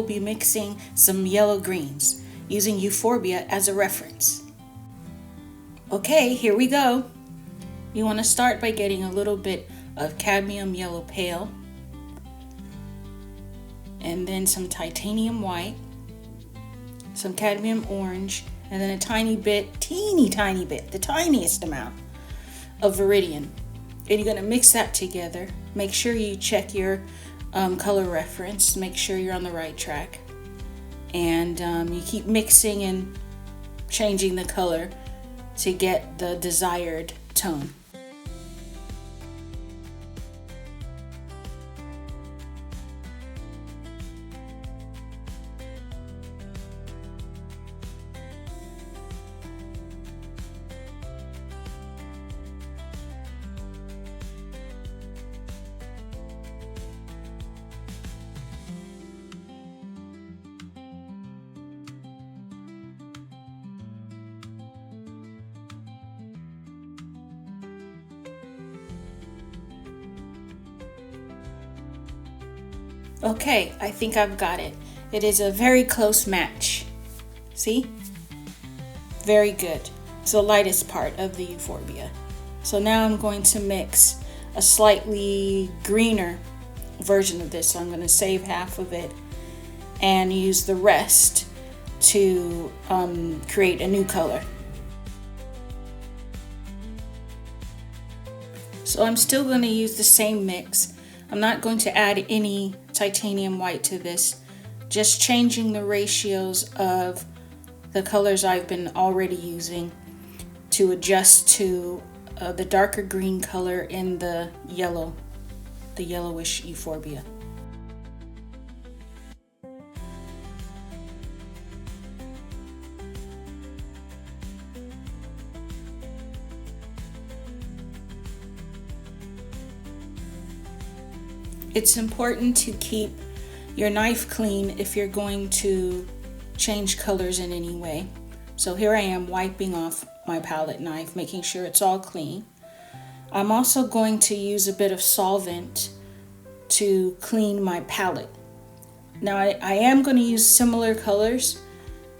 will be mixing some yellow greens using euphorbia as a reference. Okay, here we go. You want to start by getting a little bit of cadmium yellow pale, and then some titanium white, some cadmium orange, and then a tiny bit, teeny tiny bit, the tiniest amount of viridian. And you're going to mix that together. Make sure you check your color reference, make sure you're on the right track, and you keep mixing and changing the color to get the desired tone. Okay, I think I've got it. It is a very close match. See? Very good. It's the lightest part of the euphorbia. So now I'm going to mix a slightly greener version of this. So I'm going to save half of it and use the rest to create a new color. So I'm still going to use the same mix. I'm not going to add any titanium white to this, just changing the ratios of the colors I've been already using to adjust to the darker green color in the yellowish euphorbia. It's important to keep your knife clean if you're going to change colors in any way. So here I am wiping off my palette knife, making sure it's all clean. I'm also going to use a bit of solvent to clean my palette. Now I am going to use similar colors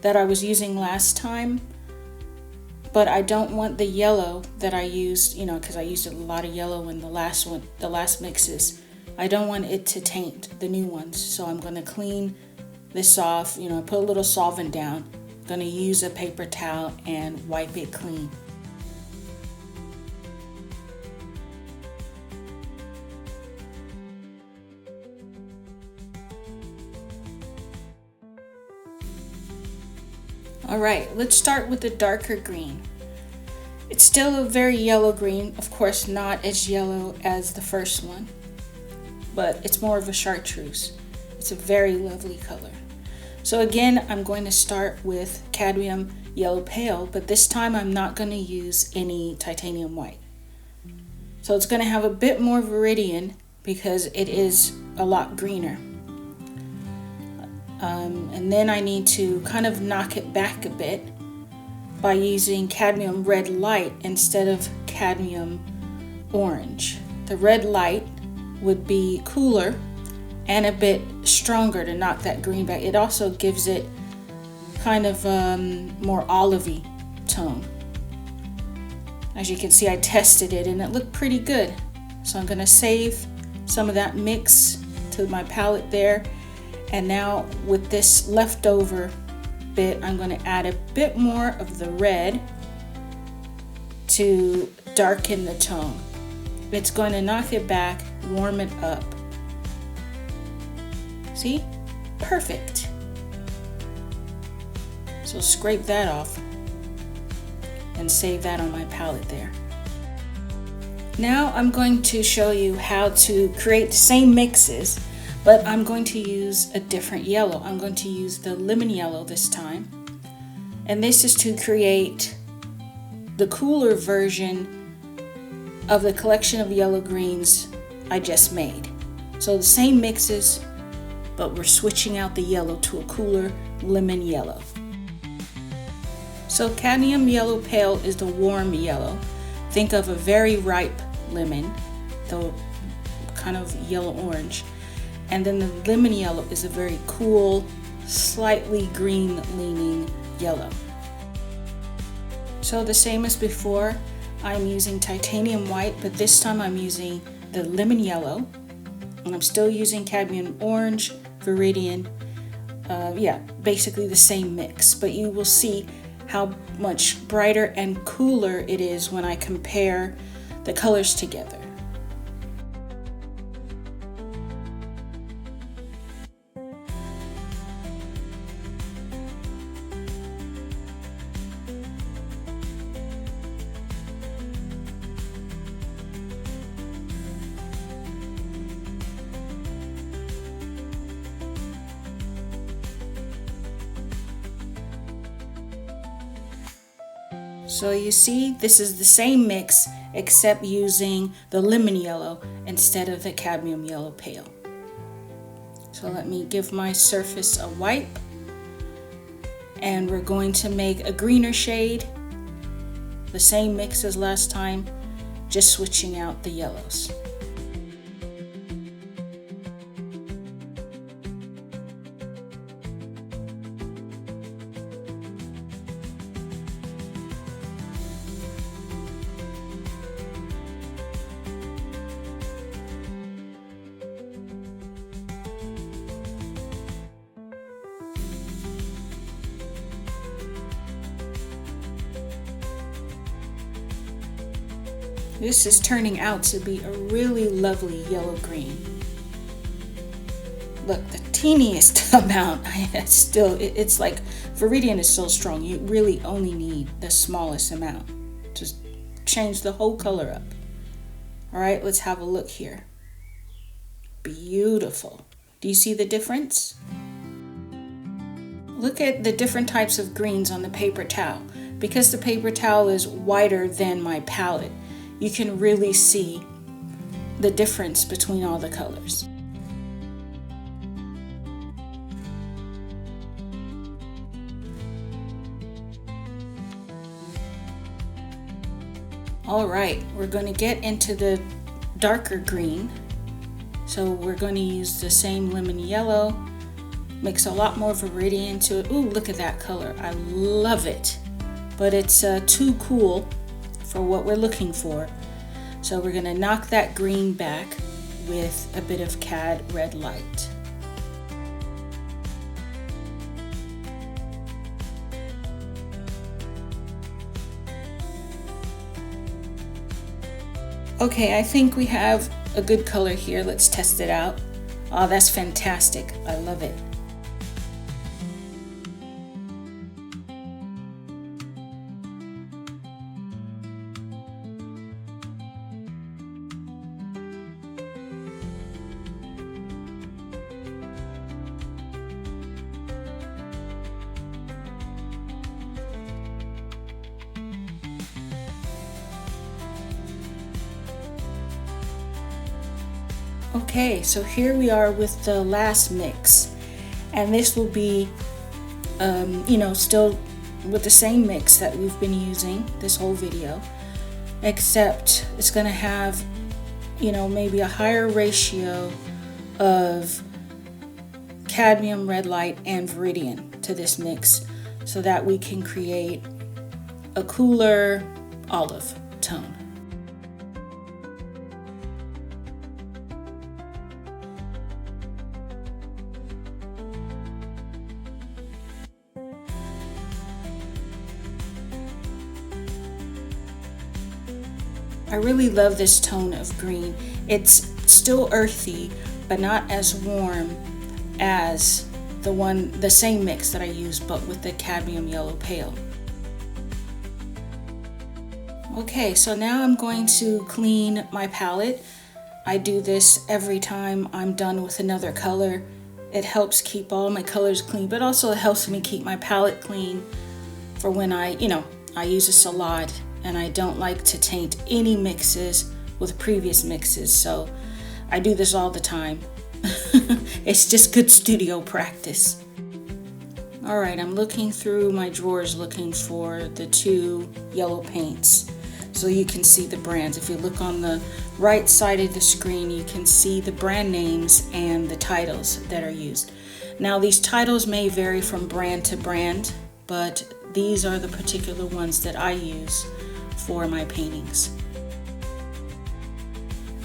that I was using last time, but I don't want the yellow that I used, because I used a lot of yellow in the last mixes. I don't want it to taint the new ones, so I'm going to clean this off, put a little solvent down. I'm going to use a paper towel and wipe it clean. Alright, let's start with the darker green. It's still a very yellow green, of course not as yellow as the first one, but it's more of a chartreuse. It's a very lovely color. So again, I'm going to start with cadmium yellow pale, but this time I'm not going to use any titanium white. So it's going to have a bit more viridian because it is a lot greener. And then I need to kind of knock it back a bit by using cadmium red light instead of cadmium orange. The red light would be cooler and a bit stronger to knock that green back. It also gives it kind of more olivey tone. As you can see, I tested it and it looked pretty good. So I'm going to save some of that mix to my palette there. And now with this leftover bit, I'm going to add a bit more of the red to darken the tone. It's going to knock it back, warm it up. See? Perfect. So scrape that off and save that on my palette there. Now I'm going to show you how to create the same mixes, but I'm going to use a different yellow. I'm going to use the lemon yellow this time. And this is to create the cooler version of the collection of yellow greens I just made. So the same mixes, but we're switching out the yellow to a cooler lemon yellow. So cadmium yellow pale is the warm yellow. Think of a very ripe lemon, though kind of yellow orange. And then the lemon yellow is a very cool, slightly green leaning yellow. So the same as before, I'm using titanium white, but this time I'm using the lemon yellow, and I'm still using cadmium orange, viridian, basically the same mix, but you will see how much brighter and cooler it is when I compare the colors together. So you see, this is the same mix except using the lemon yellow instead of the cadmium yellow pale. So let me give my surface a wipe, and we're going to make a greener shade, the same mix as last time, just switching out the yellows. This is turning out to be a really lovely yellow-green. Look, the teeniest amount, it's like viridian is so strong, you really only need the smallest amount to change the whole color up. All right, let's have a look here. Beautiful. Do you see the difference? Look at the different types of greens on the paper towel. Because the paper towel is wider than my palette, you can really see the difference between all the colors. All right, we're going to get into the darker green. So we're going to use the same lemon yellow, mix a lot more viridian to it. Ooh, look at that color. I love it, but it's too cool for what we're looking for. So we're going to knock that green back with a bit of cad red light. Okay, I think we have a good color here. Let's test it out. Oh, that's fantastic. I love it. Okay, so here we are with the last mix, and this will be, still with the same mix that we've been using this whole video, except it's going to have, maybe a higher ratio of cadmium red light and viridian to this mix, so that we can create a cooler olive tone. I really love this tone of green. It's still earthy, but not as warm as the same mix that I used, but with the cadmium yellow pale. Okay, so now I'm going to clean my palette. I do this every time I'm done with another color. It helps keep all my colors clean, but also it helps me keep my palette clean for when I use this a lot, and I don't like to taint any mixes with previous mixes, so I do this all the time. It's just good studio practice. Alright, I'm looking through my drawers looking for the two yellow paints. so you can see the brands. If you look on the right side of the screen, you can see the brand names and the titles that are used. Now, these titles may vary from brand to brand, but these are the particular ones that I use for my paintings.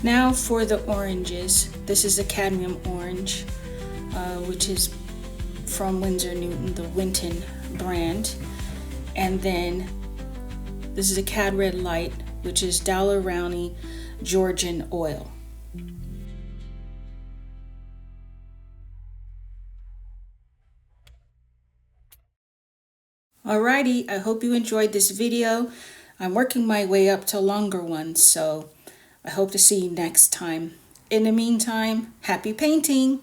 Now for the oranges. This is a cadmium orange, which is from Winsor Newton, the Winton brand. And then this is a cad red light, which is Daler-Rowney Georgian oil. Alrighty, I hope you enjoyed this video. I'm working my way up to longer ones, so I hope to see you next time. In the meantime, happy painting!